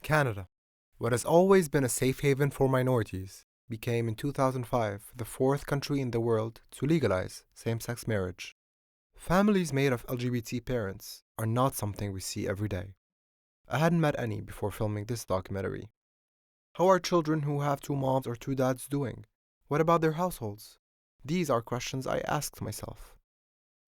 Canada, what has always been a safe haven for minorities, became in 2005 the fourth country in the world to legalize same-sex marriage. Families made of LGBT parents are not something we see every day. I hadn't met any before filming this documentary. How are children who have two moms or two dads doing? What about their households? These are questions I asked myself.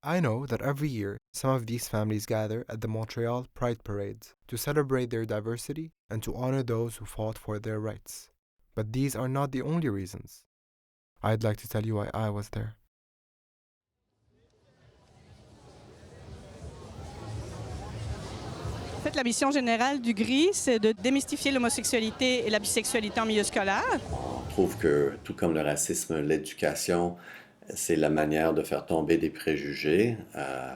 I know that every year, some of these families gather at the Montreal Pride Parade to celebrate their diversity and to honor those who fought for their rights. But these are not the only reasons. I'd like to tell you why I was there. En fait, la mission générale du GRI, c'est de démystifier l'homosexualité et la bisexualité en milieu scolaire. On trouve que, tout comme le racisme, l'éducation, c'est la manière de faire tomber des préjugés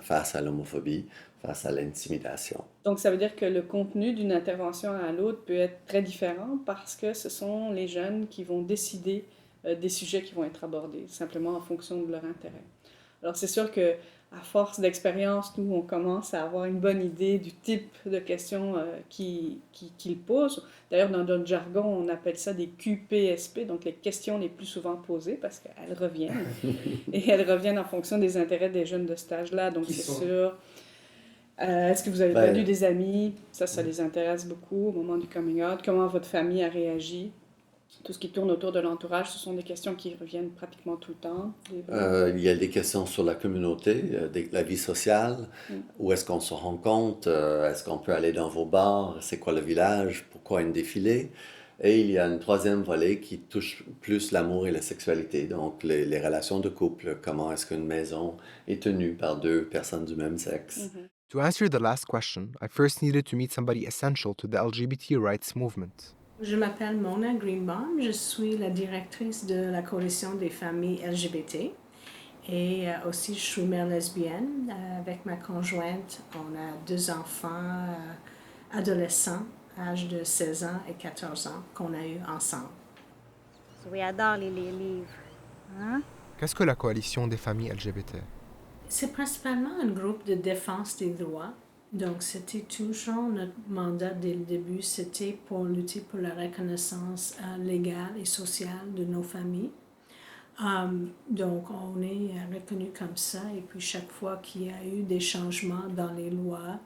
face à l'homophobie, face à l'intimidation. Donc, ça veut dire que le contenu d'une intervention à l'autre peut être très différent parce que ce sont les jeunes qui vont décider des sujets qui vont être abordés, simplement en fonction de leur intérêt. Alors, c'est sûr que à force d'expérience, nous, on commence à avoir une bonne idée du type de questions qu'ils posent. D'ailleurs, dans notre jargon, on appelle ça des QPSP, donc les questions les plus souvent posées, parce qu'elles reviennent. Et elles reviennent en fonction des intérêts des jeunes de cet âge-là. Donc, c'est sûr. Est-ce que vous avez perdu des amis? Ça les intéresse beaucoup au moment du coming out. Comment votre famille a réagi? Tout ce qui tourne autour de l'entourage, ce sont des questions qui reviennent pratiquement tout le temps. Il y a des questions sur la communauté, la vie sociale. Où est-ce qu'on se rencontre? Est-ce qu'on peut aller dans vos bars? C'est quoi le village? Pourquoi une défilé? Et il y a une troisième volet qui touche plus l'amour et la sexualité, donc les relations de couple. Comment est-ce qu'une maison est tenue par deux personnes du même sexe? To answer the last question, I first needed to meet somebody essential to the LGBT rights movement. Je m'appelle Mona Greenbaum, je suis la directrice de la coalition des familles LGBT et aussi je suis mère lesbienne. Avec ma conjointe, on a 2 enfants adolescents, âge de 16 ans et 14 ans, qu'on a eu ensemble. Oui, adore les livres. Hein? Qu'est-ce que la coalition des familles LGBT? C'est principalement un groupe de défense des droits. Donc, c'était toujours notre mandat dès le début, c'était pour lutter pour la reconnaissance légale et sociale de nos familles. Donc, on est reconnu comme ça et puis chaque fois qu'il y a eu des changements dans les lois,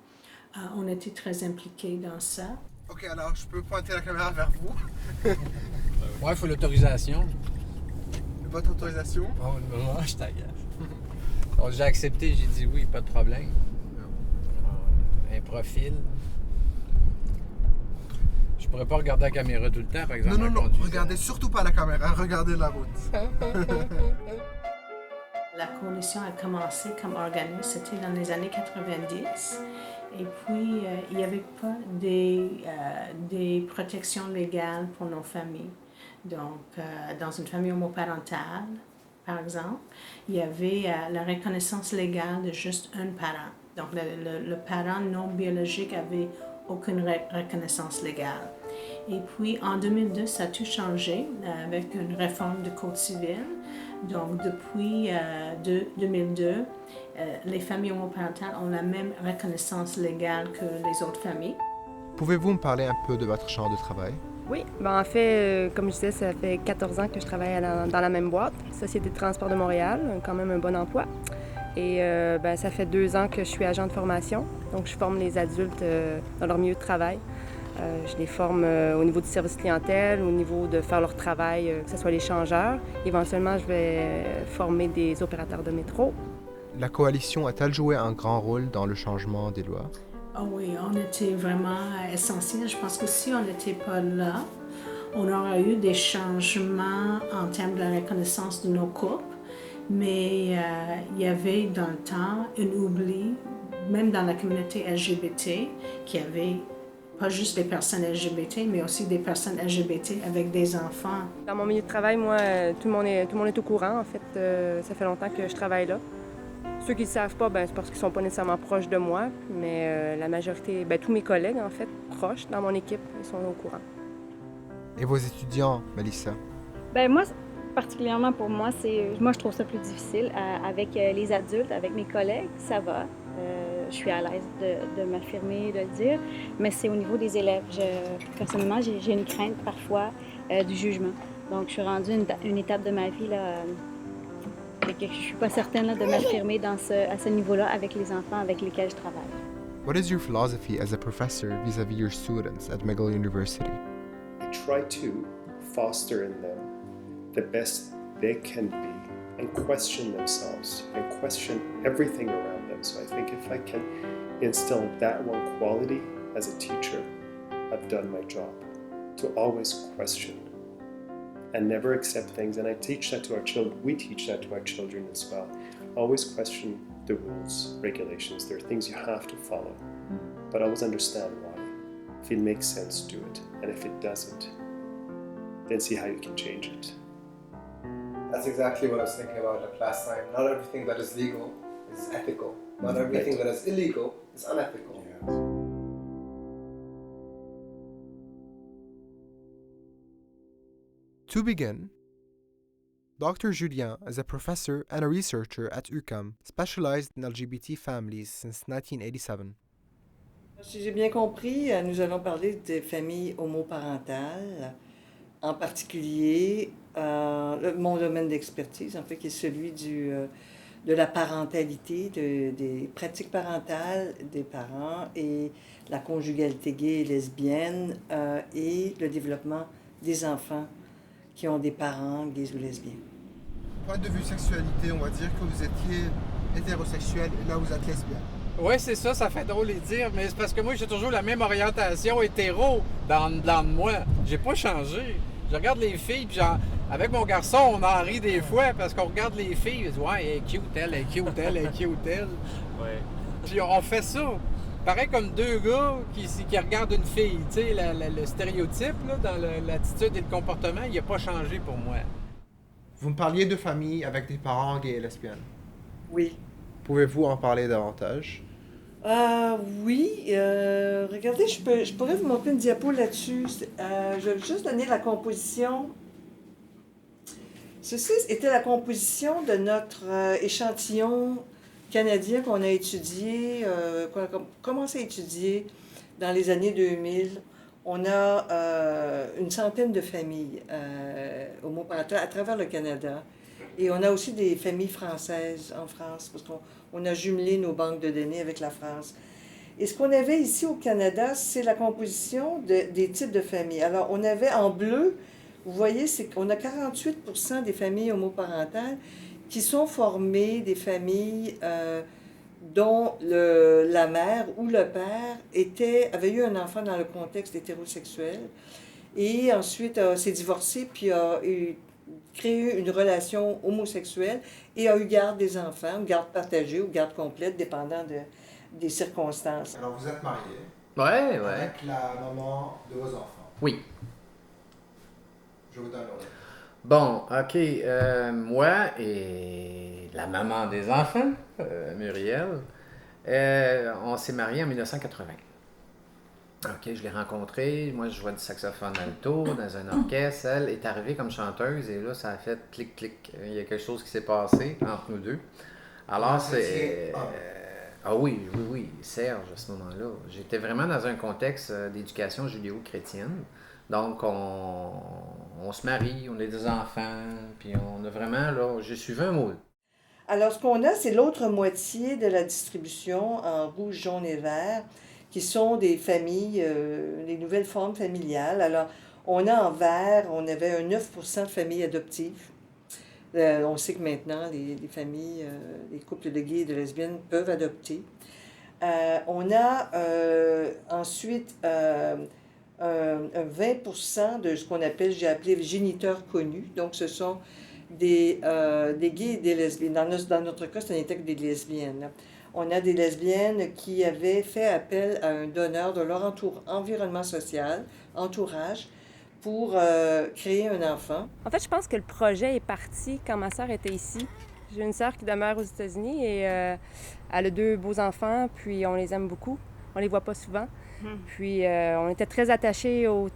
on était très impliqués dans ça. Ok, alors je peux pointer la caméra vers vous. Ouais, il faut l'autorisation. Votre autorisation? Oh, moi, je t'agace. Donc, j'ai accepté, j'ai dit oui, pas de problème. Un profil. Je pourrais pas regarder la caméra tout le temps, par exemple. Non, regardez surtout pas la caméra, regardez la route. La coalition a commencé comme organisme, c'était dans les années 90. Et puis, il n'y avait pas des protections légales pour nos familles. Donc, dans une famille homoparentale, par exemple, il y avait la reconnaissance légale de juste un parent. Donc, le parent non biologique avait aucune reconnaissance légale. Et puis, en 2002, ça a tout changé avec une réforme du Code civil. Donc, depuis 2002, les familles homoparentales ont la même reconnaissance légale que les autres familles. Pouvez-vous me parler un peu de votre champ de travail? Oui, en fait, comme je disais, ça fait 14 ans que je travaille dans la même boîte, Société de transport de Montréal, quand même un bon emploi. Et ça fait 2 ans que je suis agent de formation, donc je forme les adultes dans leur milieu de travail. Je les forme au niveau du service clientèle, au niveau de faire leur travail, que ce soit les changeurs. Éventuellement, je vais former des opérateurs de métro. La coalition a-t-elle joué un grand rôle dans le changement des lois? Oh oui, on était vraiment essentiel. Je pense que si on n'était pas là, on aurait eu des changements en termes de la reconnaissance de nos couples. Mais il y avait dans le temps un oubli, même dans la communauté LGBT, qui avait pas juste des personnes LGBT, mais aussi des personnes LGBT avec des enfants. Dans mon milieu de travail, moi, tout le monde est au courant. En fait, ça fait longtemps que je travaille là. Ceux qui ne le savent pas, c'est parce qu'ils ne sont pas nécessairement proches de moi, mais la majorité, tous mes collègues, en fait, proches dans mon équipe, ils sont au courant. Et vos étudiants, Melissa? Moi, particulièrement pour moi, je trouve ça plus difficile. Avec les adultes, avec mes collègues, ça va. je suis à l'aise de m'affirmer, de le dire. Mais c'est au niveau des élèves. Personnellement, j'ai une crainte parfois du jugement. Donc, je suis rendue une étape de ma vie là, que je ne suis pas certaine là, de m'affirmer à ce niveau-là avec les enfants avec lesquels je travaille. What is your philosophy as a professor vis-à-vis your students at McGill University? I try to foster in them the best they can be and question themselves and question everything around them. So I think if I can instill that one quality as a teacher, I've done my job. To always question and never accept things. And I teach that to our children. We teach that to our children as well. Always question the rules, regulations. There are things you have to follow, but always understand why. If it makes sense, do it. And if it doesn't, then see how you can change it. That's exactly what I was thinking about like last time. Not everything that is legal is ethical. Not everything that is illegal is unethical. To begin, Dr. Julien is a professor and a researcher at UQAM, specialized in LGBT families since 1987. Si j'ai bien compris, nous allons parler des familles homoparentales, en particulier mon domaine d'expertise, en fait, qui est celui de la parentalité, des pratiques parentales des parents et la conjugalité gay et lesbienne et le développement des enfants qui ont des parents gays ou lesbiens. Point de vue sexualité, on va dire que vous étiez hétérosexuel et là vous êtes lesbienne. Oui, c'est ça, ça fait drôle de dire, mais c'est parce que moi, j'ai toujours la même orientation hétéro dans de moi. J'ai pas changé. Je regarde les filles, puis avec mon garçon, on en rit des fois parce qu'on regarde les filles, on dit « Ouais, elle est cute, elle est cute, elle est cute, elle. » Ouais. Puis on fait ça. Pareil comme deux gars qui regardent une fille. Tu sais, le stéréotype là, dans l'attitude et le comportement, il n'a pas changé pour moi. Vous me parliez de famille avec des parents gays et lesbiennes. Oui. Pouvez-vous en parler davantage? Oui. Regardez, je pourrais vous montrer une diapo là-dessus. Je vais juste donner la composition. Ceci était la composition de notre échantillon canadien qu'on a étudié, qu'on a commencé à étudier dans les années 2000. On a une centaine de familles homoparentales à travers le Canada. Et on a aussi des familles françaises en France, parce qu'on a jumelé nos banques de données avec la France. Et ce qu'on avait ici au Canada, c'est la composition des types de familles. Alors, on avait en bleu, vous voyez, c'est qu'on a 48% des familles homoparentales qui sont formées des familles dont la mère ou le père avait eu un enfant dans le contexte hétérosexuel et ensuite s'est divorcé puis a créé une relation homosexuelle et a eu garde des enfants, garde partagée ou garde complète, dépendant des circonstances. Alors vous êtes marié ouais. Avec la maman de vos enfants. Oui. Je vous donne l'ordre. Bon, OK. Moi et la maman des enfants, Muriel, on s'est mariés en 1980. OK, je l'ai rencontrée. Moi, je jouais du saxophone alto dans un orchestre. Elle est arrivée comme chanteuse et là, ça a fait clic-clic. Il y a quelque chose qui s'est passé entre nous deux. Alors, c'est... Ah oui, Serge, à ce moment-là. J'étais vraiment dans un contexte d'éducation judéo-chrétienne. Donc, on se marie, on a des enfants, puis on a vraiment, là, j'ai suivi un moule. Alors, ce qu'on a, c'est l'autre moitié de la distribution en rouge, jaune et vert, qui sont des familles, des nouvelles formes familiales. Alors, on a en vert, on avait un 9% de familles adoptives. On sait que maintenant, les familles, les couples de gays et de lesbiennes peuvent adopter. On a ensuite un 20% de ce qu'on appelle, j'ai appelé géniteurs connus. Donc, ce sont des gays et des lesbiennes. Dans notre cas, ce n'était que des lesbiennes. On a des lesbiennes qui avaient fait appel à un donneur de leur environnement social, entourage, pour créer un enfant. En fait, je pense que le projet est parti quand ma sœur était ici. J'ai une sœur qui demeure aux États-Unis et elle a 2 beaux enfants, puis on les aime beaucoup. On les voit pas souvent. Puis on était très attachés aux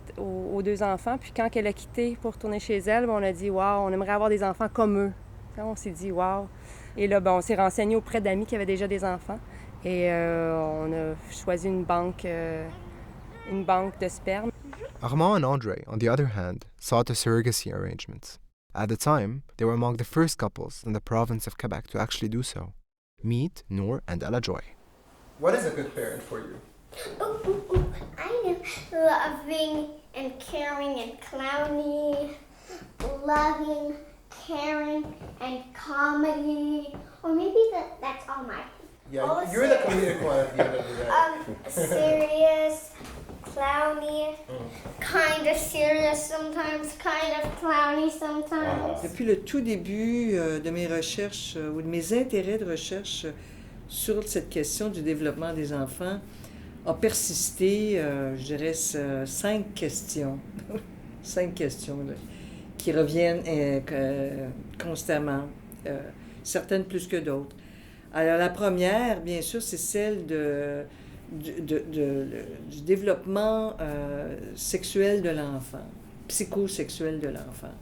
2 enfants. Puis quand elle a quitté pour retourner chez elle, on a dit « Wow, on aimerait avoir des enfants comme eux. » On s'est dit « Wow. » Et là, on s'est renseigné auprès d'amis qui avaient déjà des enfants. Et on a choisi une banque de sperme. Armand and Andre, on the other hand, sought a surrogacy arrangement. At the time, they were among the first couples in the province of Quebec to actually do so. Meet Noor and Ella Joy. What is a good parent for you? I know. Loving and caring and clowny. Loving, caring, and comedy. Or maybe that's all my. Yeah, all you're the comedic one at the end of the day. Serious, clowny, kind of serious sometimes, kind of clowny sometimes. Depuis le tout début de mes recherches ou de mes intérêts de recherche sur cette question du développement des enfants, a persisté, je dirais, 5 questions. 5 questions là, qui reviennent constamment, certaines plus que d'autres. Alors, la première, bien sûr, c'est celle du développement sexuel de l'enfant, psychosexuel de l'enfant.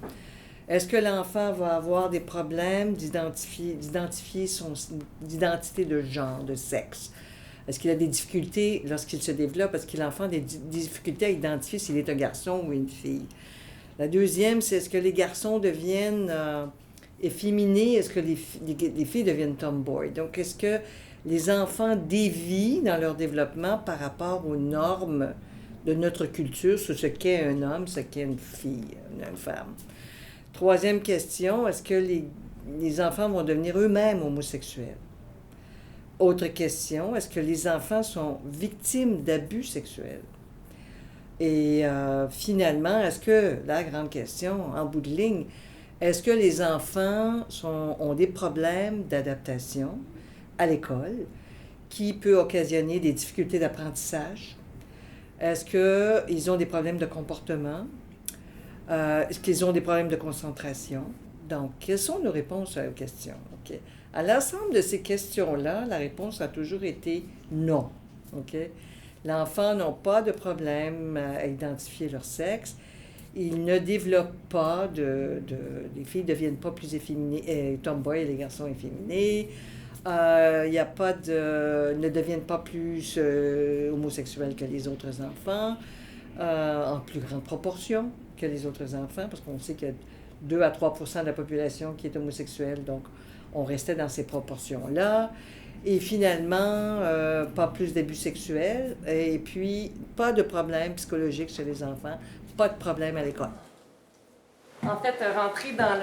Est-ce que l'enfant va avoir des problèmes d'identifier son identité de genre, de sexe? Est-ce qu'il a des difficultés lorsqu'il se développe? Est-ce que l'enfant a des difficultés à identifier s'il est un garçon ou une fille? La deuxième, c'est est-ce que les garçons deviennent efféminés? Est-ce que les filles deviennent tomboy? Donc, est-ce que les enfants dévient dans leur développement par rapport aux normes de notre culture sur ce qu'est un homme, ce qu'est une fille, une femme. Troisième question, est-ce que les enfants vont devenir eux-mêmes homosexuels? Autre question, est-ce que les enfants sont victimes d'abus sexuels? Et finalement, est-ce que, la grande question, en bout de ligne, est-ce que les enfants ont des problèmes d'adaptation à l'école qui peut occasionner des difficultés d'apprentissage? Est-ce qu'ils ont des problèmes de comportement? Est-ce qu'ils ont des problèmes de concentration? Donc, quelles sont nos réponses aux questions? Okay. À l'ensemble de ces questions-là, la réponse a toujours été non. Okay? L'enfant n'a pas de problème à identifier leur sexe. Ils ne développent pas les filles ne deviennent pas plus efféminées, tomboy et les garçons efféminés. Ne deviennent pas plus homosexuels que les autres enfants, en plus grande proportion que les autres enfants, parce qu'on sait qu'il y a 2 à 3 % de la population qui est homosexuelle, donc on restait dans ces proportions-là. Et finalement, pas plus d'abus sexuels, et puis pas de problème psychologique chez les enfants, pas de problème à l'école. En fait, rentrer dans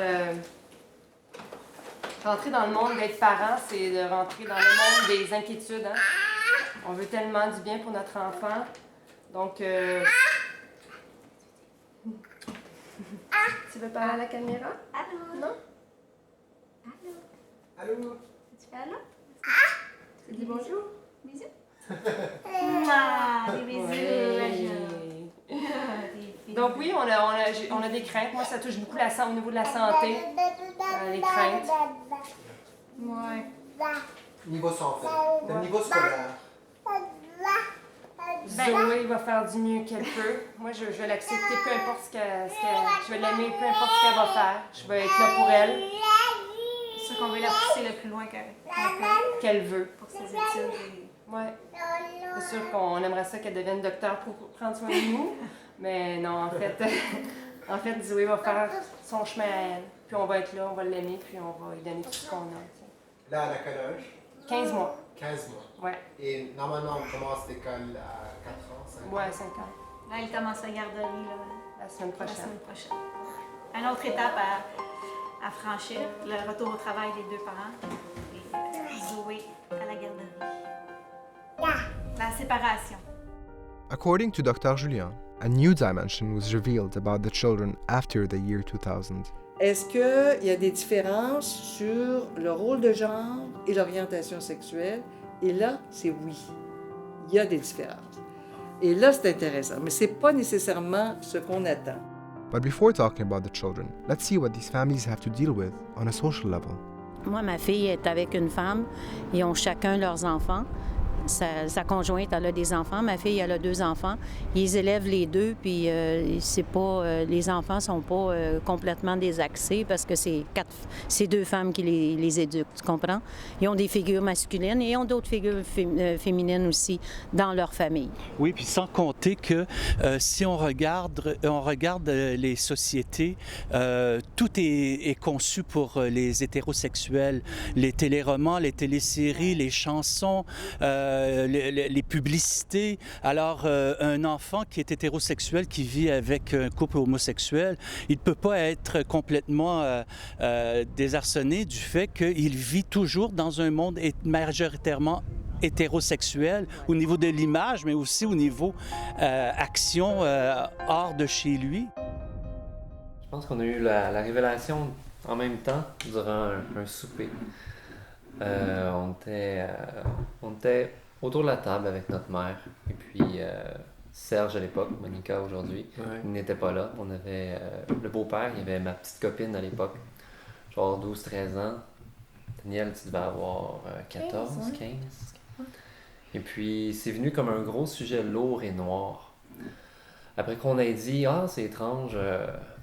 le monde d'être parent, c'est de rentrer dans le monde des inquiétudes. Hein? On veut tellement du bien pour notre enfant. Donc, tu veux parler à la caméra? Allô? Non? Allô? Allô? Tu fais allô? Tu dis bonjour? Bisous? Des bisous! Oui. Donc oui, on a des craintes. Moi, ça touche beaucoup au niveau de la santé. Les craintes. Ouais. Niveau santé, le niveau scolaire. Zoé va faire du mieux qu'elle peut. Moi, je vais l'accepter, peu importe je vais l'aimer, peu importe ce qu'elle va faire. Je vais être là pour elle. C'est sûr qu'on veut la pousser le plus loin qu'elle veut. Pour ses études. Ouais. C'est sûr qu'on aimerait ça qu'elle devienne docteur pour prendre soin de nous. Mais non, en fait, Zoé va faire son chemin à elle. Puis on va être là, on va l'aimer, puis on va lui donner tout ce qu'on a. Là, elle a quel âge? 15 mois. 15 mois. Ouais. Et normalement, on commence l'école à 4 ans, 5 ans? Ouais, 5 ans. Là, elle commence la garderie la semaine prochaine. Une autre étape à franchir, le retour au travail des 2 parents et Zoé à la garderie. La séparation. According to Dr. Julien, a new dimension was revealed about the children after the year 2000. Est-ce qu'il y a des différences sur le rôle de genre et l'orientation sexuelle? Et là, c'est oui. Il y a des différences. Et là, c'est intéressant, mais ce n'est pas nécessairement ce qu'on attend. But before talking about the children, let's see what these families have to deal with on a social level. Moi, ma fille est avec une femme. Ils ont chacun leurs enfants. sa conjointe, elle a des enfants. Ma fille, elle a 2 enfants. Ils élèvent les deux, puis c'est pas, les enfants sont pas complètement désaxés parce que c'est 2 femmes qui les éduquent, tu comprends? Ils ont des figures masculines et ils ont d'autres figures féminines aussi dans leur famille. Oui, puis sans compter que si on regarde les sociétés, tout est conçu pour les hétérosexuels. Les téléromans, les téléséries, les chansons, les publicités. Alors, un enfant qui est hétérosexuel, qui vit avec un couple homosexuel, il ne peut pas être complètement désarçonné du fait qu'il vit toujours dans un monde majoritairement hétérosexuel au niveau de l'image, mais aussi au niveau action hors de chez lui. Je pense qu'on a eu la révélation en même temps durant un souper. On était autour de la table avec notre mère et puis Serge à l'époque, Monica aujourd'hui, il n'était pas là. On avait le beau-père, il y avait ma petite copine à l'époque, genre 12-13 ans. Daniel, tu devais avoir 14, 15. Et puis c'est venu comme un gros sujet lourd et noir. Après qu'on ait dit « Ah, c'est étrange,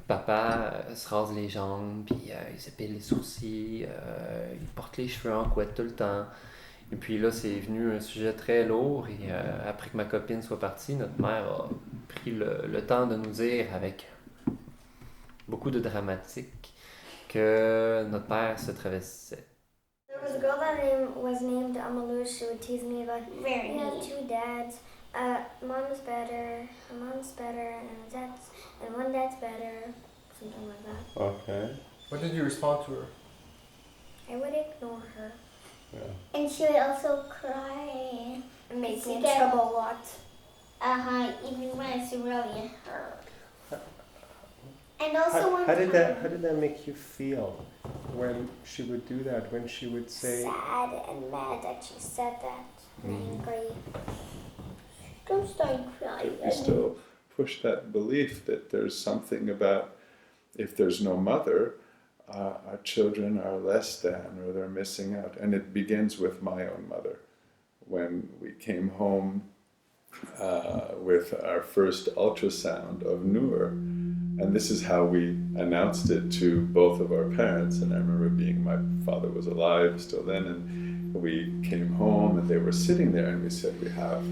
papa se rase les jambes, puis il s'épile les sourcils, il porte les cheveux en couette tout le temps. » Et puis là, c'est venu un sujet très lourd et après que ma copine soit partie, notre mère a pris le temps de nous dire avec beaucoup de dramatique que notre père se travestissait. There was a girl that was named Amalou. She would tease me about, you have 2 dads. Mom's better, mom's better, and one dad's better. Something like that. Okay. What did you respond to her? I would ignore her. Yeah. And she would also cry and make me in trouble a lot. Even when it's really hurt. And also How did that make you feel when she would do that? When she would say sad and mad that she said that, angry. Don't start crying. You still push that belief that there's something about if there's no mother, our children are less than or they're missing out. And it begins with my own mother. When we came home with our first ultrasound of Noor, and this is how we announced it to both of our parents. And I remember my father was alive still then, and we came home and they were sitting there and we said, we have,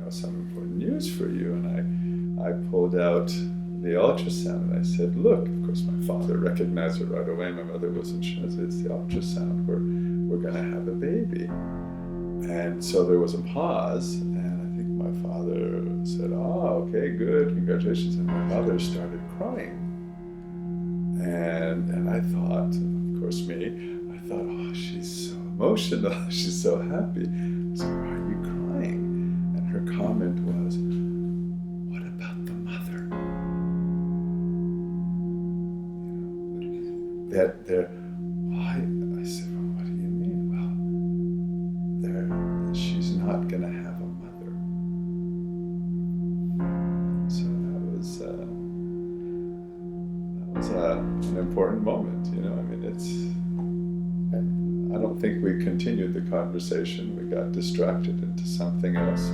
some important news for you. And I pulled out the ultrasound and I said, look, of course my father recognized it right away. My mother wasn't sure. It's the ultrasound. We're going to have a baby. And so there was a pause, and I think my father said, oh, okay, good, congratulations. And my mother started crying. And I thought, of course oh, she's so emotional, she's so happy. So why are you crying? And her comment was, what about the mother? Why? I said, well, what do you mean? Well, she's not going to have a mother. So that was an important moment, I don't think we continued the conversation. We got distracted into something else.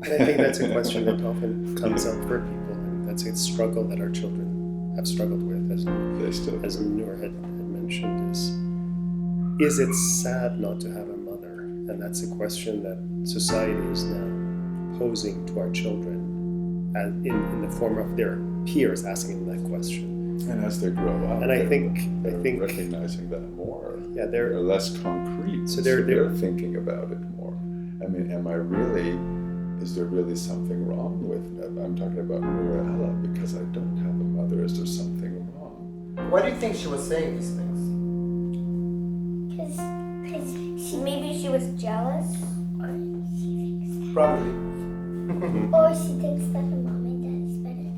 I think that's a question that often comes up for people, and that's a struggle that our children have struggled with, as Noor had mentioned, is it sad not to have a mother? And that's a question that society is now posing to our children in the form of their peers asking them that question. And as they grow up, and I think recognizing that more. Yeah, they're less concrete. So they're thinking about it more. I mean, is there really something wrong with me? I'm talking about Noor Ella because I don't have a mother. Is there something wrong? Why do you think she was saying these things? Because maybe she was jealous. Or she thinks that. Probably. Or she thinks that her mom and dad is better.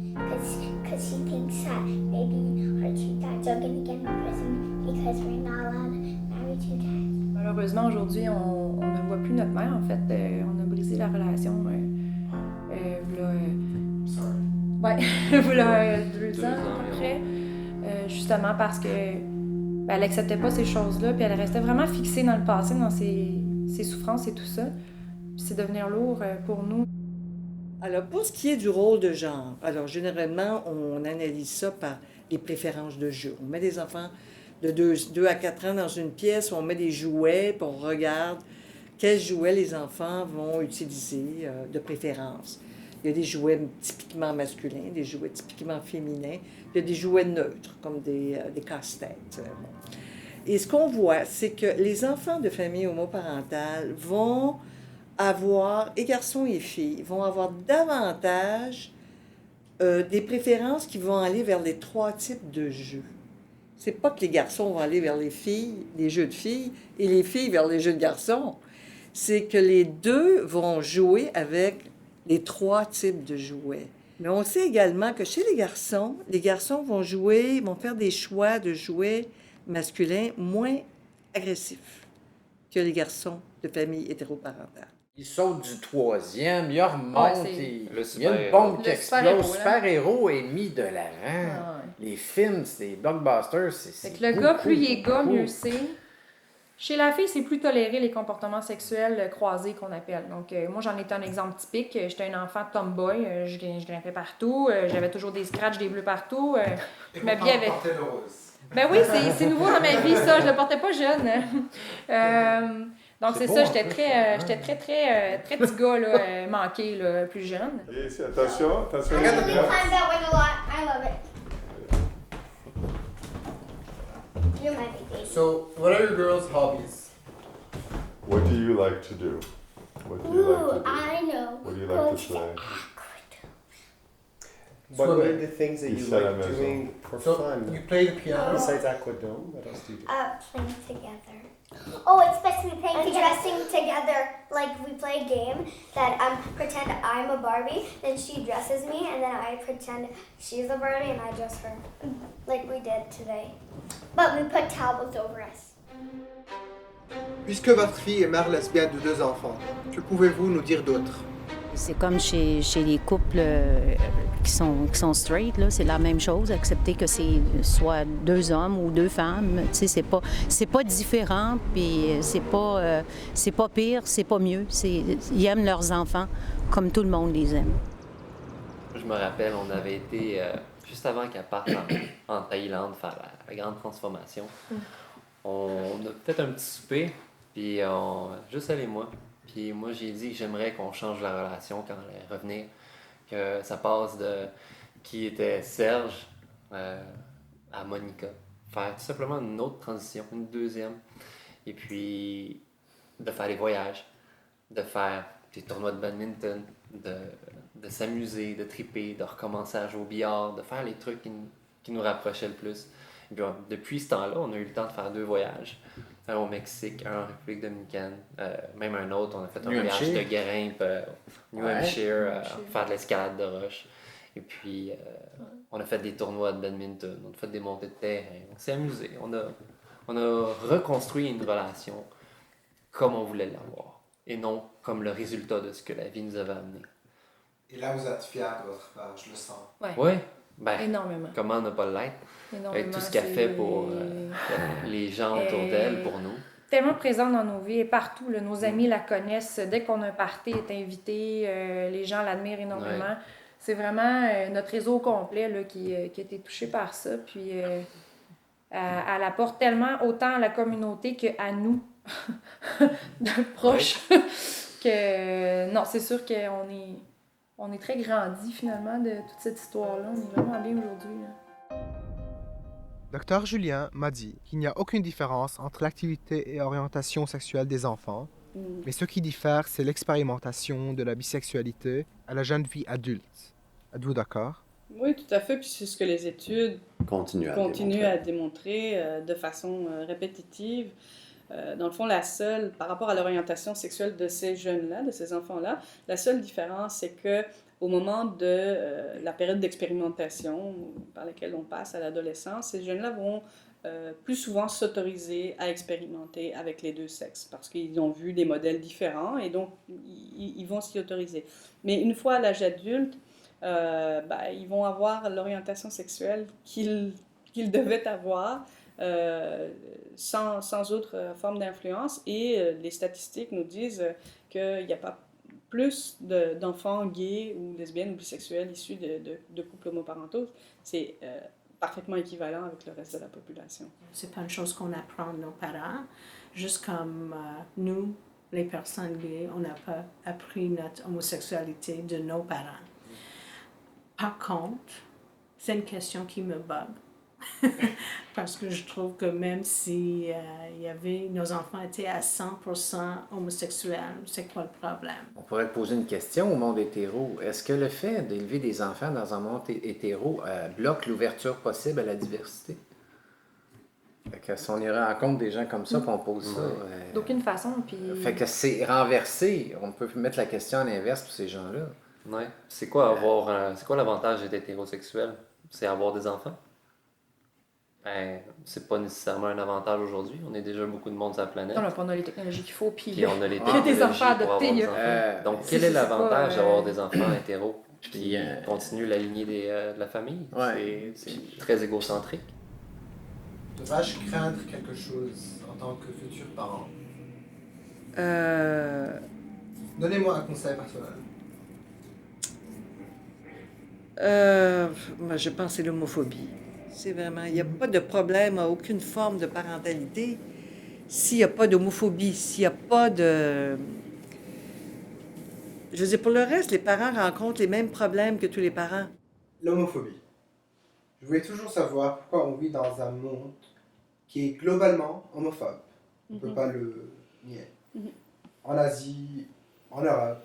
Because she thinks that maybe her 2 dads are going to get in prison because we're not allowed to marry 2 dads. Malheureusement, aujourd'hui, on ne voit plus notre mère, en fait. On a brisé la relation voilà 2 ans à peu près. Justement parce que elle acceptait pas ces choses-là, puis elle restait vraiment fixée dans le passé, dans ses ses souffrances et tout ça. Puis c'est devenir lourd pour nous. Alors, pour ce qui est du rôle de genre, alors généralement, on analyse ça par les préférences de jeu. On met des enfants de 2 à 4 ans dans une pièce, on met des jouets, puis on regarde quels jouets les enfants vont utiliser de préférence. Il y a des jouets typiquement masculins, des jouets typiquement féminins, il y a des jouets neutres, comme des casse-têtes. Et ce qu'on voit, c'est que les enfants de familles homoparentales vont avoir, et garçons et filles, vont avoir davantage des préférences qui vont aller vers les 3 types de jeux. C'est pas que les garçons vont aller vers les filles, les jeux de filles, et les filles vers les jeux de garçons. C'est que les deux vont jouer avec les 3 types de jouets. Mais on sait également que chez les garçons vont faire des choix de jouets masculins moins agressifs que les garçons de familles hétéroparentales. Il saute du 3e, il remonte, Ouais, il y a une bombe qui explose. Le super-héros, super-héros est mis de l'avant. Ah, Les films, c'est des blockbusters, c'est Fait que le gars, plus il est gars, mieux c'est. Chez la fille, c'est plus toléré les comportements sexuels croisés qu'on appelle. Donc, moi, j'en étais un exemple typique. J'étais un enfant tomboy, je grimpais partout, j'avais toujours des scratchs, des bleus partout. Je m'habillais avec... Ben oui, c'est nouveau dans ma vie, ça. Je le portais pas jeune. Donc, c'est ça, j'étais très petit gars, là, manqué, là, plus jeune. Yes, attention. I climbed that one a lot. I love it. You're my baby. So, what are your girls' hobbies? What do you like to do? What do you like to do? I know. What do you like to play? What are the things that you He's at like Amazon. doing for So, fun? you play the piano? Besides Aquadome, what else do you do? Playing together. Oh, especially playing together. Dressing together. Like we play a game that pretend I'm a Barbie, then she dresses me, and then I pretend she's a Barbie and I dress her. Like we did today. But we put towels over us. Puisque votre fille est mère lesbienne de 2 enfants, que pouvez-vous nous dire d'autre? C'est comme chez les couples qui sont straight, là, c'est la même chose, excepté que c'est soit 2 hommes ou 2 femmes. Tu sais, c'est pas différent, puis c'est pas pire, c'est pas mieux. Ils aiment leurs enfants comme tout le monde les aime. Je me rappelle, on avait été, juste avant qu'elle parte en Thaïlande faire la grande transformation, on a fait un petit souper, puis juste elle et moi. Puis moi, j'ai dit que j'aimerais qu'on change la relation quand elle allait revenir. Que ça passe de qui était Serge à Monica. Faire tout simplement une autre transition, une deuxième. Et puis de faire des voyages, de faire des tournois de badminton, de s'amuser, de triper, de recommencer à jouer au billard, de faire les trucs qui nous rapprochaient le plus. Et puis, depuis ce temps-là, on a eu le temps de faire 2 voyages. Un au Mexique, un en République dominicaine, même un autre, on a fait un voyage de grimpe, New Hampshire, faire de l'escalade de roche. Et puis, on a fait des tournois de badminton, on a fait des montées de terrain, on s'est amusé. On a reconstruit une relation comme on voulait l'avoir, et non comme le résultat de ce que la vie nous avait amené. Et là, vous êtes fiers de votre père, je le sens. Oui, ben, énormément. Comment ne pas l'être? Avec tout ce qu'elle fait pour les gens autour d'elle, pour nous. Tellement présente dans nos vies et partout. Là, nos amis la connaissent. Dès qu'on a un party, elle est invitée. Les gens l'admirent énormément. Ouais. C'est vraiment notre réseau au complet là, qui a été touché par ça. Puis elle apporte tellement autant à la communauté qu'à nous, de proches, que non, c'est sûr qu'on est très grandis finalement de toute cette histoire-là. On est vraiment bien aujourd'hui. Là. Dr Julien m'a dit qu'il n'y a aucune différence entre l'activité et orientation sexuelle des enfants, mais ce qui diffère, c'est l'expérimentation de la bisexualité à la jeune vie adulte. Êtes-vous d'accord? Oui, tout à fait. Puis c'est ce que les études continuent à démontrer de façon répétitive. Dans le fond, par rapport à l'orientation sexuelle de ces jeunes-là, de ces enfants-là, la seule différence, c'est que au moment de la période d'expérimentation par laquelle on passe à l'adolescence, ces jeunes-là vont plus souvent s'autoriser à expérimenter avec les 2 sexes parce qu'ils ont vu des modèles différents et donc ils vont s'y autoriser. Mais une fois à l'âge adulte, ils vont avoir l'orientation sexuelle qu'ils devaient avoir sans autre forme d'influence. Et les statistiques nous disent qu'il n'y a pas plus d'enfants gays ou lesbiennes ou bisexuels issus de couples homoparentaux. C'est parfaitement équivalent avec le reste de la population. C'est pas une chose qu'on apprend de nos parents, juste comme nous, les personnes gays, on n'a pas appris notre homosexualité de nos parents. Par contre, c'est une question qui me bug. Parce que je trouve que même si nos enfants étaient à 100% homosexuels, c'est quoi le problème? On pourrait poser une question au monde hétéro. Est-ce que le fait d'élever des enfants dans un monde hétéro bloque l'ouverture possible à la diversité? Fait que si on irait à compte des gens comme ça, qu'on pose ça... D'aucune façon, puis... Fait que c'est renversé. On peut mettre la question à l'inverse pour ces gens-là. Ouais. C'est quoi l'avantage d'être hétérosexuel? C'est avoir des enfants? Ben, c'est pas nécessairement un avantage aujourd'hui. On est déjà beaucoup de monde sur la planète. On a les technologies qu'il faut, puis on a les des enfants adoptés. Donc, quel est l'avantage d'avoir des enfants hétéros qui continuent la lignée de la famille? C'est très égocentrique. Devrais-je craindre quelque chose en tant que futur parent? Donnez-moi un conseil personnel. Moi, je pense que c'est l'homophobie. C'est vraiment... Il n'y a pas de problème à aucune forme de parentalité s'il n'y a pas d'homophobie, s'il n'y a pas de... Je veux dire, pour le reste, les parents rencontrent les mêmes problèmes que tous les parents. L'homophobie. Je voulais toujours savoir pourquoi on vit dans un monde qui est globalement homophobe. On ne peut pas le nier. En Asie, en Europe,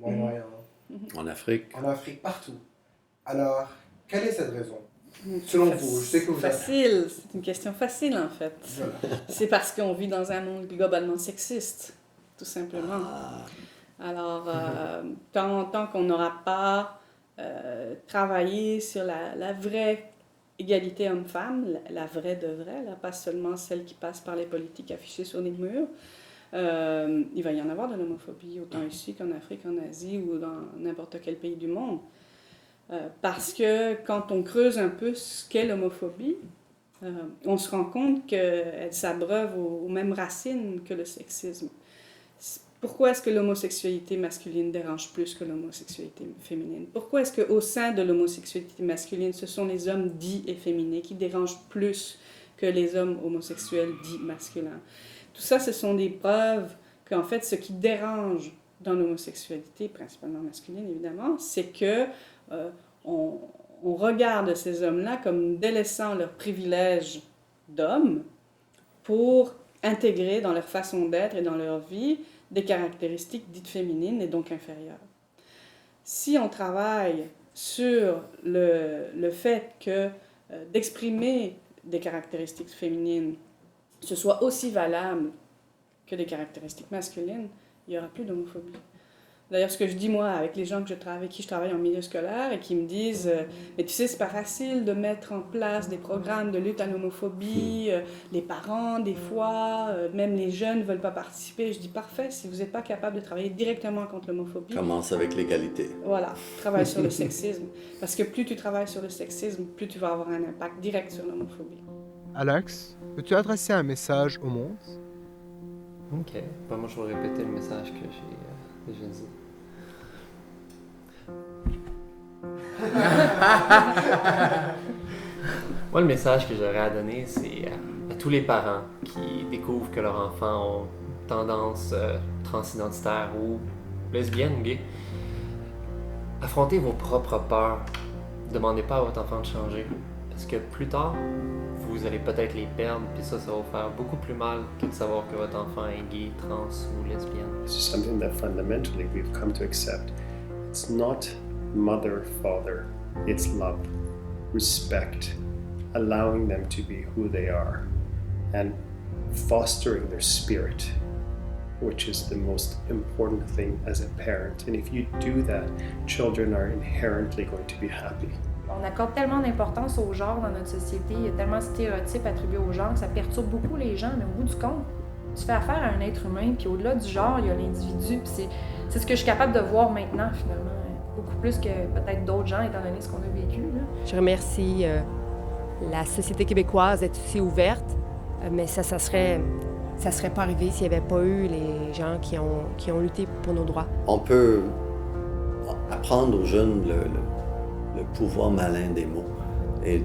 au Moyen-Orient. En Afrique. En Afrique, partout. Alors, quelle est cette raison? Selon vous, je sais que vous Facile, c'est une question facile en fait. Voilà. C'est parce qu'on vit dans un monde globalement sexiste, tout simplement. Alors, tant qu'on n'aura pas travaillé sur la vraie égalité homme-femme, la vraie de vraie, là, pas seulement celle qui passe par les politiques affichées sur les murs, il va y en avoir de l'homophobie, autant ici qu'en Afrique, en Asie ou dans n'importe quel pays du monde. Parce que quand on creuse un peu ce qu'est l'homophobie, on se rend compte qu'elle s'abreuve aux mêmes racines que le sexisme. Pourquoi est-ce que l'homosexualité masculine dérange plus que l'homosexualité féminine? Pourquoi est-ce qu'au sein de l'homosexualité masculine, ce sont les hommes dits efféminés qui dérangent plus que les hommes homosexuels dits masculins? Tout ça, ce sont des preuves qu'en fait, ce qui dérange dans l'homosexualité, principalement masculine évidemment, c'est que on regarde ces hommes-là comme délaissant leurs privilèges d'hommes pour intégrer dans leur façon d'être et dans leur vie des caractéristiques dites féminines et donc inférieures. Si on travaille sur le fait que d'exprimer des caractéristiques féminines, ce soit aussi valable que des caractéristiques masculines, il n'y aura plus d'homophobie. D'ailleurs, ce que je dis, moi, avec les gens avec qui je travaille en milieu scolaire et qui me disent « Mais tu sais, c'est pas facile de mettre en place des programmes de lutte à l'homophobie. Les parents, des fois, même les jeunes ne veulent pas participer. » Je dis « Parfait, si vous n'êtes pas capable de travailler directement contre l'homophobie... » Commence avec l'égalité. Voilà, travaille sur le sexisme. Parce que plus tu travailles sur le sexisme, plus tu vas avoir un impact direct sur l'homophobie. Alex, peux-tu adresser un message au monde? OK. Ben, moi, je vais répéter le message que j'ai déjà dit. Moi, le message que j'aurais à donner, c'est à tous les parents qui découvrent que leurs enfants ont tendance transidentitaire ou lesbienne ou gay. Affrontez vos propres peurs. Demandez pas à votre enfant de changer. Parce que plus tard, vous allez peut-être les perdre, puis ça va vous faire beaucoup plus mal que de savoir que votre enfant est gay, trans ou lesbienne. It's something that fundamentally we've come to accept. It's not mother, father, it's love, respect, allowing them to be who they are, and fostering their spirit, which is the most important thing as a parent. And if you do that, children are inherently going to be happy. On accorde tellement d'importance au genre dans notre société, il y a tellement de stéréotypes attribués au genre que ça perturbe beaucoup les gens, mais au bout du compte, tu fais affaire à un être humain, puis au-delà du genre, il y a l'individu, puis c'est ce que je suis capable de voir maintenant, finalement, beaucoup plus que peut-être d'autres gens, étant donné ce qu'on a vécu. Là. Je remercie La société québécoise est aussi ouverte, mais ça serait pas arrivé s'il n'y avait pas eu les gens qui ont lutté pour nos droits. On peut apprendre aux jeunes le pouvoir malin des mots et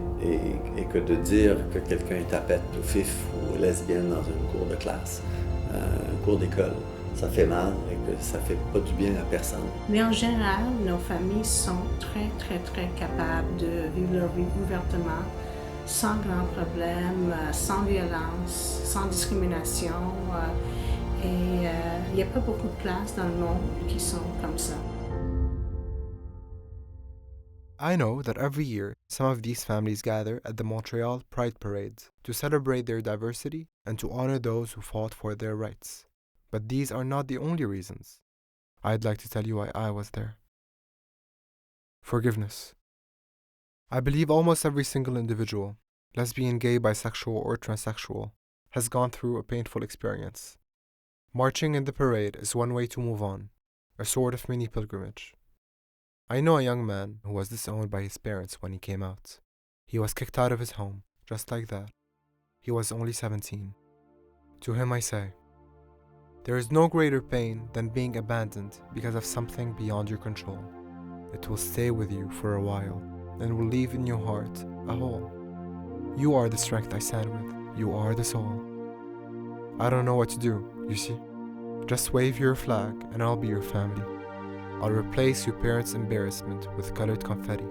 que de dire que quelqu'un est tapette ou fif ou lesbienne dans une cour de classe, un cours d'école, ça fait mal et que ça fait pas du bien à personne. Mais en général, nos familles sont très, très, très capables de vivre leur vie ouvertement, sans grand problème, sans violence, sans discrimination. Et il n'y a pas beaucoup de places dans le monde qui sont comme ça. I know that every year, some of these families gather at the Montreal Pride Parades to celebrate their diversity and to honor those who fought for their rights. But these are not the only reasons. I'd like to tell you why I was there. Forgiveness. I believe almost every single individual, lesbian, gay, bisexual, or transsexual, has gone through a painful experience. Marching in the parade is one way to move on, a sort of mini pilgrimage. I know a young man who was disowned by his parents when he came out. He was kicked out of his home, just like that. He was only 17. To him I say, there is no greater pain than being abandoned because of something beyond your control. It will stay with you for a while and will leave in your heart a hole. You are the strength I stand with. You are the soul. I don't know what to do, you see. Just wave your flag and I'll be your family. I'll replace your parents' embarrassment with colored confetti.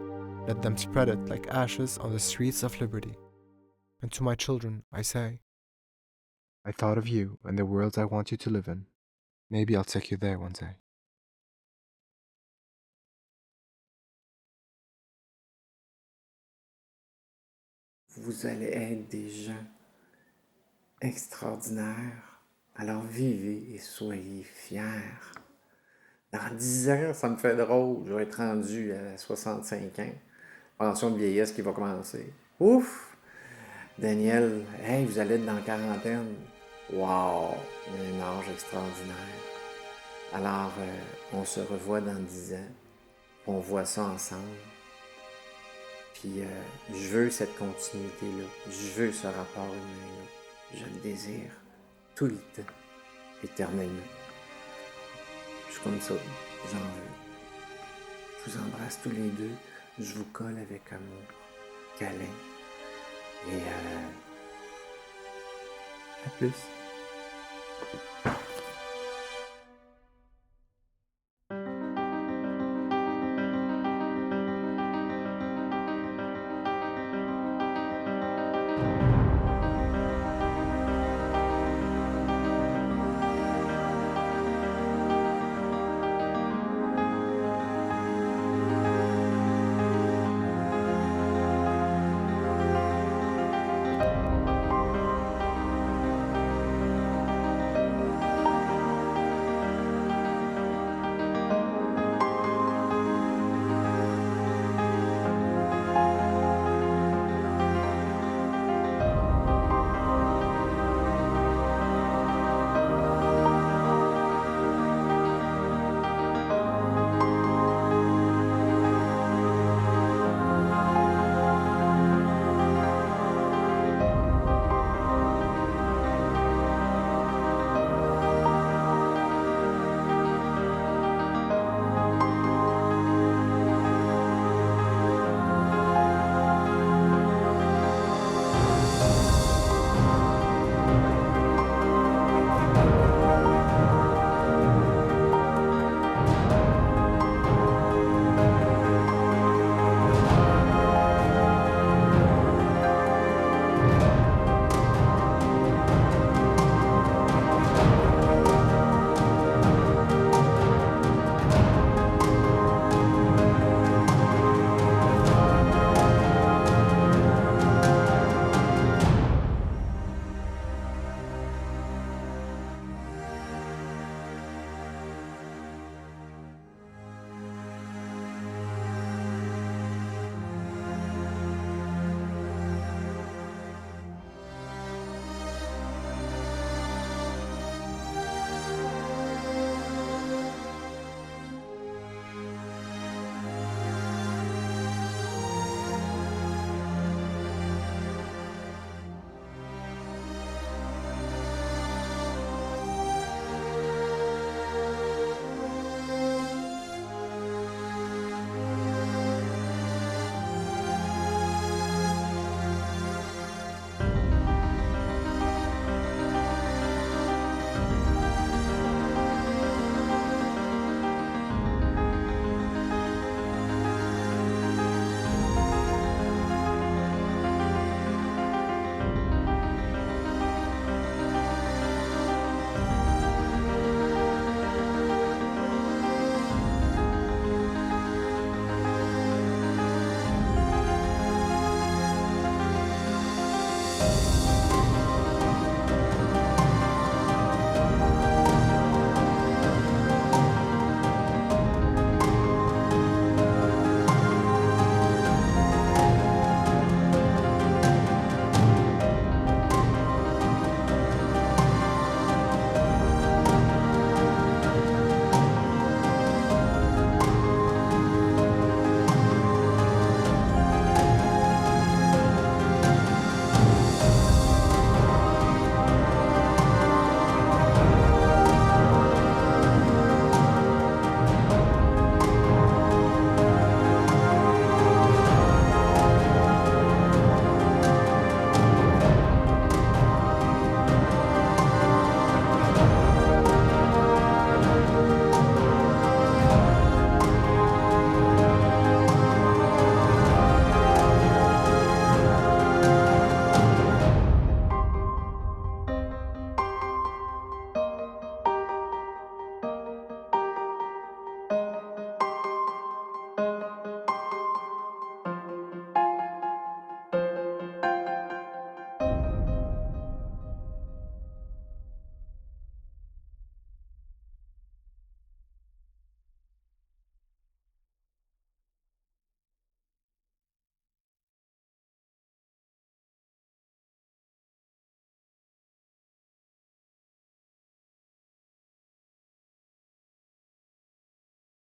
Let them spread it like ashes on the streets of liberty. And to my children, I say, I thought of you and the worlds I want you to live in. Maybe I'll take you there one day. Vous allez être des gens extraordinaires. Alors vivez et soyez fiers. Dans 10 ans, ça me fait drôle, je vais être rendu à 65 ans. Pension de vieillesse qui va commencer. Ouf! Daniel, hey, vous allez être dans la quarantaine. Wow! Il y a un âge extraordinaire. Alors, on se revoit dans 10 ans. On voit ça ensemble. Puis, je veux cette continuité-là. Je veux ce rapport humain-là. Je le désire tout le temps, éternellement. Je suis comme ça, j'en veux. Je vous embrasse tous les deux, je vous colle avec amour, câlin. Et à plus.